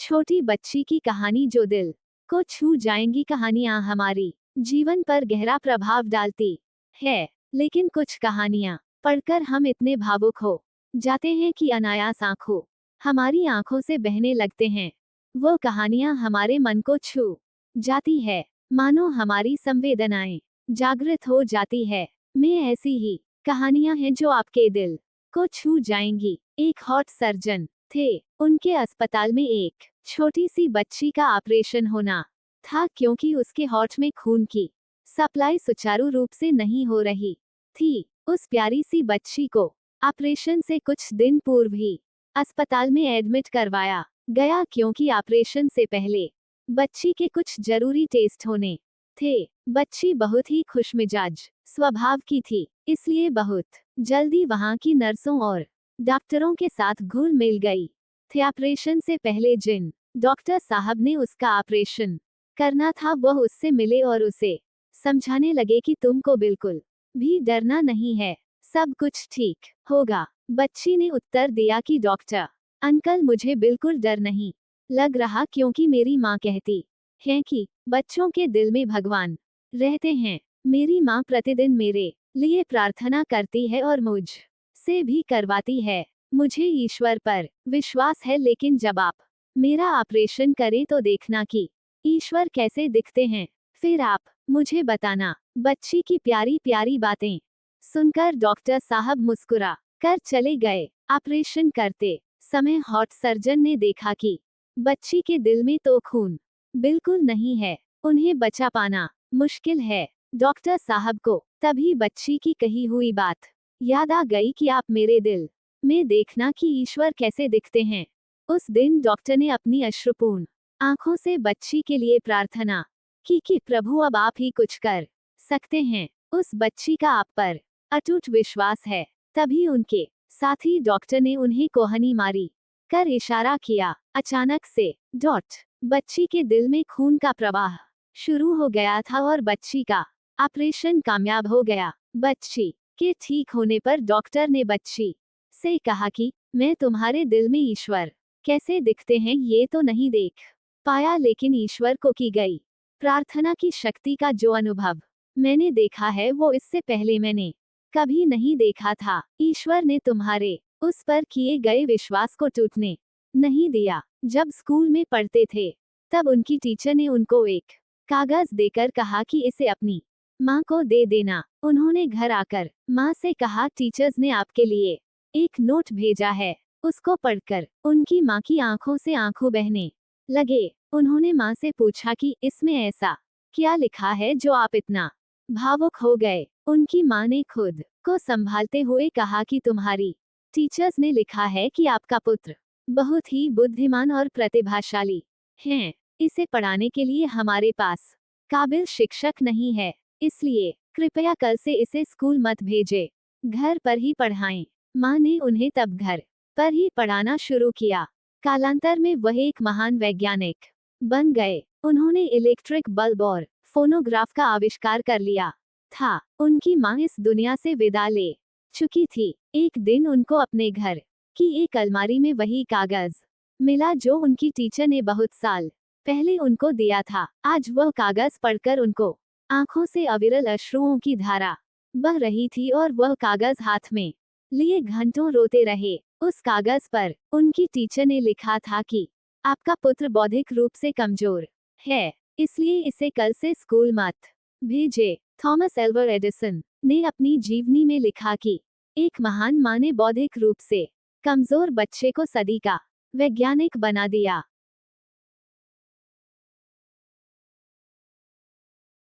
छोटी बच्ची की कहानी जो दिल को छू जाएंगी। कहानियां हमारी जीवन पर गहरा प्रभाव डालती है, लेकिन कुछ कहानियां पढ़कर हम इतने भावुक हो जाते हैं कि अनायास हमारी आंखों से बहने लगते हैं। वो कहानियां हमारे मन को छू जाती है, मानो हमारी संवेदनाएं जागृत हो जाती है। में ऐसी ही कहानियां हैं जो आपके दिल को छू जाएंगी। एक हॉट सर्जन थे। उनके अस्पताल में एक छोटी सी बच्ची का ऑपरेशन होना था, क्योंकि उसके हॉट में खून की सप्लाई सुचारू रूप से नहीं हो रही थी। उस प्यारी सी बच्ची को ऑपरेशन से कुछ दिन पूर्व ही अस्पताल में एडमिट करवाया गया, क्योंकि ऑपरेशन से पहले बच्ची के कुछ जरूरी टेस्ट होने थे। बच्ची बहुत ही खुशमिजाज स्वभाव की थी, इसलिए बहुत जल्दी वहां की नर्सों और डॉक्टरों के साथ घुल मिल गई थे। ऑपरेशन से पहले जिन डॉक्टर साहब ने उसका ऑपरेशन करना था, वह उससे मिले और उसे समझाने लगे कि तुमको बिल्कुल भी डरना नहीं है, सब कुछ ठीक होगा। बच्ची ने उत्तर दिया कि डॉक्टर अंकल, मुझे बिल्कुल डर नहीं लग रहा, क्योंकि मेरी माँ कहती है कि बच्चों के दिल में भगवान रहते हैं। मेरी माँ प्रतिदिन मेरे लिए प्रार्थना करती है और मुझ से भी करवाती है। मुझे ईश्वर पर विश्वास है, लेकिन जब आप मेरा ऑपरेशन करें तो देखना कि ईश्वर कैसे दिखते हैं, फिर आप मुझे बताना। बच्ची की प्यारी प्यारी बातें सुनकर डॉक्टर साहब मुस्कुरा कर चले गए। ऑपरेशन करते समय हॉट सर्जन ने देखा कि बच्ची के दिल में तो खून बिल्कुल नहीं है, उन्हें बचा पाना मुश्किल है। डॉक्टर साहब को तभी बच्ची की कही हुई बात याद आ गई कि आप मेरे दिल में देखना कि ईश्वर कैसे दिखते हैं। उस दिन डॉक्टर ने अपनी अश्रुपूर्ण आंखों से बच्ची के लिए प्रार्थना की कि प्रभु, अब आप ही कुछ कर सकते हैं। उस बच्ची का आप पर अटूट विश्वास है। तभी उनके साथी डॉक्टर ने उन्हें कोहनी मारी कर इशारा किया। अचानक से बच्ची के दिल में खून का प्रवाह शुरू हो गया था और बच्ची का ऑपरेशन कामयाब हो गया। बच्ची के ठीक होने पर डॉक्टर ने बच्ची से कहा कि मैं तुम्हारे दिल में ईश्वर कैसे दिखते हैं ये तो नहीं देख पाया, लेकिन ईश्वर को की गई प्रार्थना की शक्ति का जो अनुभव मैंने देखा है, वो इससे पहले मैंने कभी नहीं देखा था। ईश्वर ने तुम्हारे उस पर किए गए विश्वास को टूटने नहीं दिया। जब स्कूल में पढ़ते थे, तब उनकी टीचर ने उनको एक कागज देकर कहा कि इसे अपनी माँ को दे देना। उन्होंने घर आकर माँ से कहा, टीचर्स ने आपके लिए एक नोट भेजा है। उसको पढ़कर उनकी माँ की आंखों से आंसू बहने लगे। उन्होंने माँ से पूछा कि इसमें ऐसा क्या लिखा है जो आप इतना भावुक हो गए। उनकी माँ ने खुद को संभालते हुए कहा कि तुम्हारी टीचर्स ने लिखा है कि आपका पुत्र बहुत ही बुद्धिमान और प्रतिभाशाली है। इसे पढ़ाने के लिए हमारे पास काबिल शिक्षक नहीं है, इसलिए कृपया कल से इसे स्कूल मत भेजें, घर पर ही पढ़ाएं। माँ ने उन्हें तब घर पर ही पढ़ाना शुरू किया। कालांतर में वह एक महान वैज्ञानिक बन गए। उन्होंने इलेक्ट्रिक बल्ब और फोनोग्राफ का आविष्कार कर लिया था। उनकी माँ इस दुनिया से विदा ले चुकी थी। एक दिन उनको अपने घर की एक अलमारी में वही कागज मिला जो उनकी टीचर ने बहुत साल पहले उनको दिया था। आज वह कागज पढ़कर उनको आंखों से अविरल अश्रुओं की धारा बह रही थी और वह कागज हाथ में लिए घंटों रोते रहे। उस कागज पर उनकी टीचर ने लिखा था कि आपका पुत्र बौद्धिक रूप से कमजोर है, इसलिए इसे कल से स्कूल मत भेजे। थॉमस एल्वा एडिसन ने अपनी जीवनी में लिखा कि एक महान माँ ने बौद्धिक रूप से कमजोर बच्चे को सदी का वैज्ञानिक बना दिया।